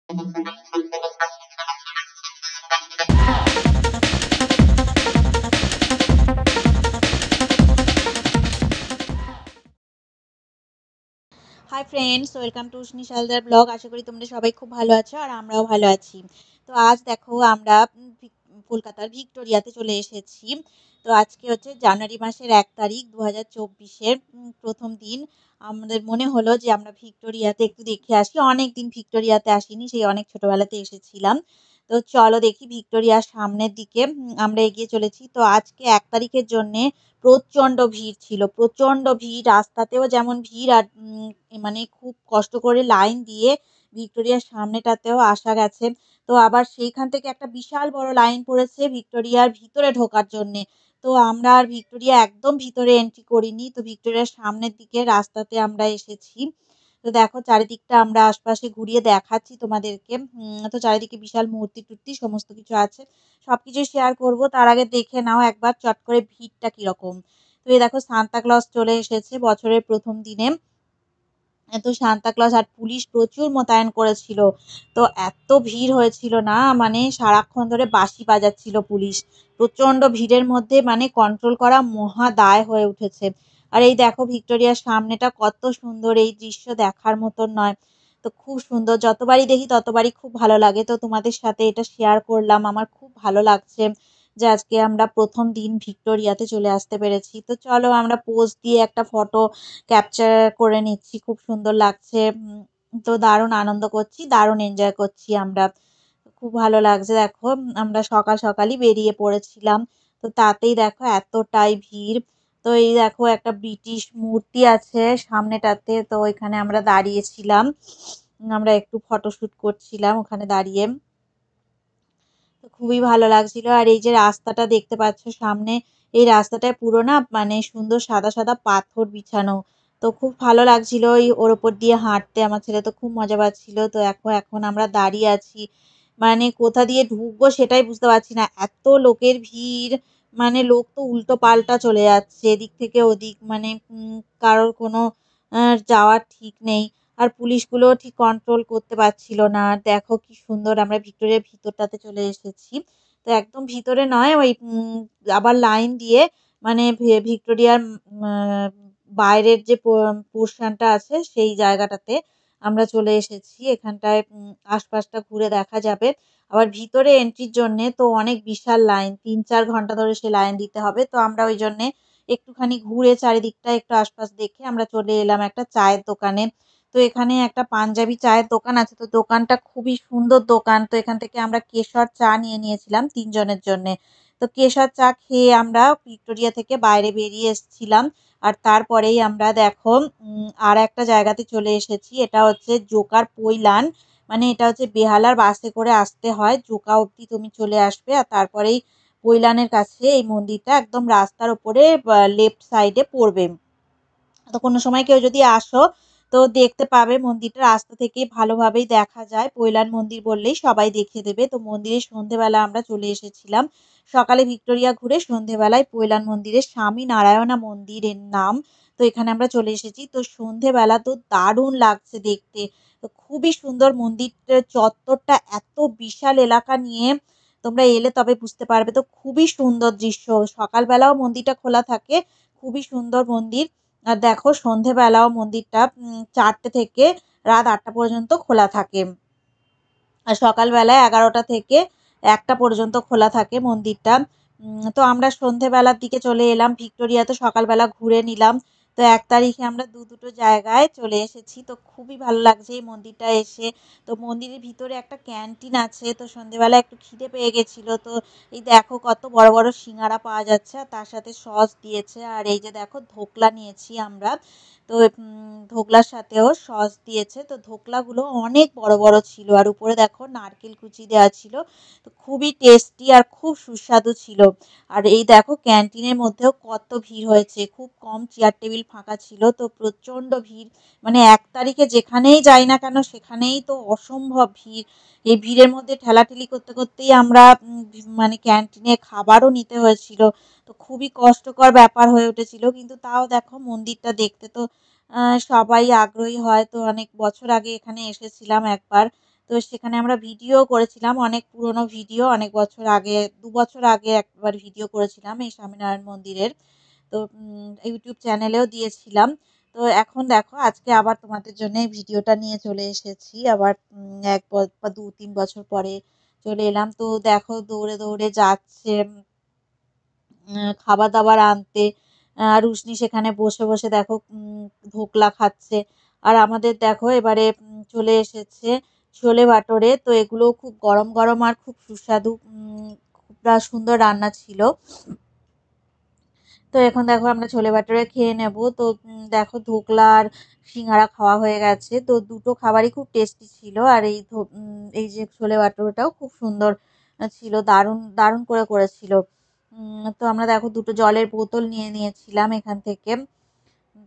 High friends, welcome to Ushni Saldar blog. আশা করি তোমরা সবাই খুব ভালো আছো আর আমরাও ভালো আছি। তো আজ দেখো আমরা কলকাতার ভিক্টোরিয়াতে চলে এসেছি। তো আজকে হচ্ছে জানুয়ারি মাসের 1 তারিখ 2024-এর প্রথম দিন। আমাদের মনে হলো যে আমরা ভিক্টোরিয়াতে একটু দেখে আসি, অনেক দিন ভিক্টোরিয়াতে আসিনি, সেই অনেক ছোটবেলাতে এসেছিলাম। তো চলো দেখি ভিক্টোরিয়ার সামনের দিকে আমরা এগিয়ে চলেছি। তো আজকে 1 তারিখের জন্যে প্রচণ্ড ভিড় ছিল, প্রচণ্ড ভিড়, রাস্তাতেও যেমন ভিড় আর মানে খুব কষ্ট করে লাইন দিয়ে ভিক্টোরিয়ার সামনেটাতেও আসা গেছে। তো আবার সেইখান থেকে একটা বিশাল বড় লাইন পড়েছে ভিক্টোরিয়ার ভিতরে ঢোকার জন্যে। তো আমরা আর ভিক্টোরিয়া একদম ভিতরে এন্ট্রি করিনি, তো ভিক্টোরিয়ার সামনের দিকে রাস্তাতে আমরা এসেছি। তো দেখো চারিদিকটা আমরা আশপাশে ঘুরিয়ে দেখাচ্ছি তোমাদেরকে। তো চারিদিকে বিশাল মূর্তি টুর্তি সমস্ত কিছু আছে, সবকিছু শেয়ার করব। তার আগে দেখে নাও একবার চট করে ভিড়টা কিরকম। তো এই দেখো সান্তা ক্লজ চলে এসেছে বছরের প্রথম দিনে। তো সান্তা ক্লজ আর পুলিশ প্রচুর মোতায়েন করেছিল। তো এত ভিড় হয়েছিল না, মানে সারাক্ষণ ধরে বাঁশি বাজাচ্ছিল পুলিশ। প্রচন্ড ভিড়ের মধ্যে মানে কন্ট্রোল করা মহা দায় হয়ে উঠেছে। আর এই দেখো ভিক্টোরিয়ার সামনেটা কত সুন্দর, এই দৃশ্য দেখার মতন নয়? তো খুব সুন্দর, যতবারই দেখি ততবারই খুব ভালো লাগে। তো তোমাদের সাথে এটা শেয়ার করলাম, আমার খুব ভালো লাগছে যে আজকে আমরা প্রথম দিন ভিক্টোরিয়াতে চলে আসতে পেরেছি। তো চলো আমরা পোজ দিয়ে একটা ফটো ক্যাপচার করে নিচ্ছি, খুব সুন্দর লাগছে। তো দারুণ আনন্দ করছি, দারুণ এনজয় করছি আমরা। খুব ভালো লাগছে দেখো। আমরা সকাল সকালই বেরিয়ে পড়েছিলাম, তো তাতেই দেখো এতটাই ভিড়। তো এই দেখো একটা ব্রিটিশ মূর্তি আছে সামনেটাতে, তো এখানে আমরা দাঁড়িয়েছিলাম, আমরা একটু ফটোশুট করছিলাম ওখানে দাঁড়িয়ে। তো খুবই ভালো লাগছিল। আর এই যে রাস্তাটা দেখতে পাচ্ছ সামনে, এই রাস্তাটায় পুরো না মানে সুন্দর সাদা সাদা পাথর বিছানো। তো খুব ভালো লাগছিল ওই ওর ওপর দিয়ে হাঁটতে, আমার ছেলে তো খুব মজা পাচ্ছিল। তো এখন আমরা দাঁড়িয়ে আছি, মানে কোথা দিয়ে ঢুকবো সেটাই বুঝতে পারছি না, এত লোকের ভিড়। মানে লোক তো উল্টো পাল্টা চলে যাচ্ছে এদিক থেকে ওদিক, মানে কারোর কোনো যাওয়ার ঠিক নেই। আর পুলিশগুলোও ঠিক কন্ট্রোল করতে পারছিল না। আর দেখো কি সুন্দর আমরা ভিক্টোরিয়ার ভিতরটাতে চলে এসেছি। তো একদম ভিতরে নয়, ওই আবার লাইন দিয়ে মানে ভিক্টোরিয়ার বাইরের যে পোর্শনটা আছে সেই জায়গাটাতে আমরা চলে এসেছি। এখানটায় আশপাশটা ঘুরে দেখা যাবে। আবার ভিতরে এন্ট্রির জন্যে তো অনেক বিশাল লাইন, ৩-৪ ঘন্টা ধরে সে লাইন দিতে হবে। তো আমরা ওই জন্যে একটুখানি ঘুরে চারিদিকটা একটু আশপাশ দেখে আমরা চলে এলাম একটা চায়ের দোকানে। তো এখানে একটা পাঞ্জাবি চায়ের দোকান আছে, তো দোকানটা খুবই সুন্দর দোকান। তো এখান থেকে আমরা কেশর চা নিয়ে নিয়েছিলাম ৩ জনের জন্যে। তো কেশর চা খেয়ে আমরা ভিক্টোরিয়া থেকে বাইরে বেরিয়ে এসছিলাম। আর তারপরেই আমরা দেখো আরেকটা জায়গাতে চলে এসেছি। এটা হচ্ছে জোকার পৈলান। মানে এটা হচ্ছে বেহালার বাসে করে আসতে হয়, জোকা অব্দি তুমি চলে আসবে। আর তারপরেই পৈলানের কাছে এই মন্দিরটা একদম রাস্তার উপরে লেফট সাইডে পড়বে। তো কোনো সময় কেউ যদি আসো তো দেখতে পাবে, মন্দিরটা রাস্তা থেকে ভালোভাবেই দেখা যায়। পৈলান মন্দির বললেই সবাই দেখিয়ে দেবে। তো মন্দিরে সন্ধেবেলা আমরা চলে এসেছিলাম। সকালে ভিক্টোরিয়া ঘুরে সন্ধেবেলায় পৈলান মন্দিরে, স্বামী নারায়ণা মন্দিরের নাম। তো এখানে আমরা চলে এসেছি। তো সন্ধেবেলা তো দারুণ লাগছে দেখতে। তো খুবই সুন্দর মন্দিরটার চত্বরটা, এত বিশাল এলাকা নিয়ে, তোমরা এলে তবে বুঝতে পারবে। তো খুবই সুন্দর দৃশ্য, সকালবেলাও মন্দিরটা খোলা থাকে, খুবই সুন্দর মন্দির। আর দেখো সন্ধেবেলাও মন্দিরটা ৪টে থেকে রাত ৮টা পর্যন্ত খোলা থাকে। আর সকালবেলায় ১১টা থেকে ১টা পর্যন্ত খোলা থাকে মন্দিরটা। তো আমরা সন্ধেবেলার দিকে চলে এলাম ভিক্টোরিয়াতে, সকালবেলা ঘুরে নিলাম। তো ১ তারিখে আমরা দুটো জায়গায় চলে এসেছি। তো খুবই ভালো লাগছে এই মন্দিরটা এসে। তো মন্দিরের ভিতরে একটা ক্যান্টিন আছে। তো সন্ধেবেলা একটু খিদে পেয়ে গেছিল। তো এই দেখো কত বড় বড় সিঙ্গারা পাওয়া যাচ্ছে, আর তার সাথে সস দিয়েছে। আর এই যে দেখো ধোকলা নিয়েছি আমরা। তো ধোকলার সাথেও সস দিয়েছে। তো ধোকলাগুলো অনেক বড় বড় ছিল, আর উপরে দেখো নারকেল কুচি দেওয়া ছিল। তো খুবই টেস্টি আর খুব সুস্বাদু ছিল। আর এই দেখো ক্যান্টিনের মধ্যেও কত ভিড় হয়েছে, খুব কম চেয়ার টেবিল ফাঁকা ছিল, তো প্রচণ্ড ভিড়। মানে ১ তারিখে যেখানেই যাই না কেন সেখানেই তো অসম্ভব ভিড়। এই ভিড়ের মধ্যে ঠেলাঠেলি করতে করতেই আমরা মানে ক্যান্টিনে খাবারও নিতে হয়েছিল। তো খুবই কষ্টকর ব্যাপার হয়ে উঠেছিল, কিন্তু তাও দেখো মন্দিরটা দেখতে তো সবাই আগ্রহী হয়। তো অনেক বছর আগে এখানে এসেছিলাম একবার। তো সেখানে আমরা ভিডিও করেছিলাম, অনেক পুরনো ভিডিও, অনেক বছর আগে, ২ বছর আগে একবার ভিডিও করেছিলাম এই স্বামীনারায়ণ মন্দিরের। তো ইউটিউব চ্যানেলেও দিয়েছিলাম। তো এখন দেখো আজকে আবার তোমাদের জন্য এই ভিডিওটা নিয়ে চলে এসেছি। আবার ১ বা ২-৩ বছর পরে চলে এলাম। তো দেখো দৌড়ে, দৌড়ে যাচ্ছে খাবার-দাবার আনতে। রুশনি সেখানে বসে, বসে দেখো ধোকলা খাচ্ছে। আর আমাদের দেখো এবারে চলে এসেছে ছোলে ভাটোরে। তো এগুলোও খুব গরম, গরম আর খুব সুস্বাদু খুব সুন্দর রান্না ছিল। তো এখন দেখো আমরা ছোলে ভাটোরে খেয়ে নেব। তো দেখো ধোকলা আর সিঙ্গারা খাওয়া হয়ে গেছে। তো দুটো খাবারই খুব টেস্টি ছিল। আর এই যে ছোলে ভাটোরেটাও খুব সুন্দর ছিল। দারুণ, দারুণ করে করেছিল। তো আমরা দেখো দুটো জলের বোতল নিয়ে নিয়েছিলাম এখান থেকে।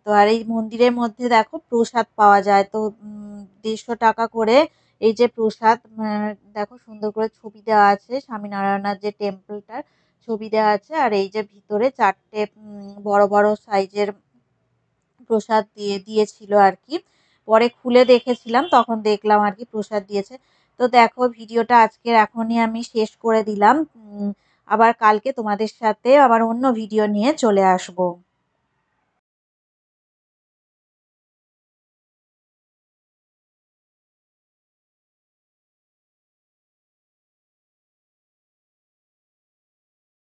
তো আর এই মন্দিরের মধ্যে দেখো প্রসাদ পাওয়া যায়। তো ১৫০ টাকা করে এই যে প্রসাদ দেখো সুন্দর করে ছবি দেওয়া আছে স্বামীনারায়ণার যে টেম্পলটার ছবি দেওয়া আছে। আর এই যে ভিতরে ৪ টে বড়, বড় সাইজের প্রসাদ দিয়েছিল আরকি। পরে খুলে দেখেছিলাম তখন দেখলাম আরকি প্রসাদ দিয়েছে। তো দেখো ভিডিওটা আজকের এখনই আমি শেষ করে দিলাম। আবার কালকে তোমাদের সাথে আবার অন্য ভিডিও নিয়ে চলে আসবো।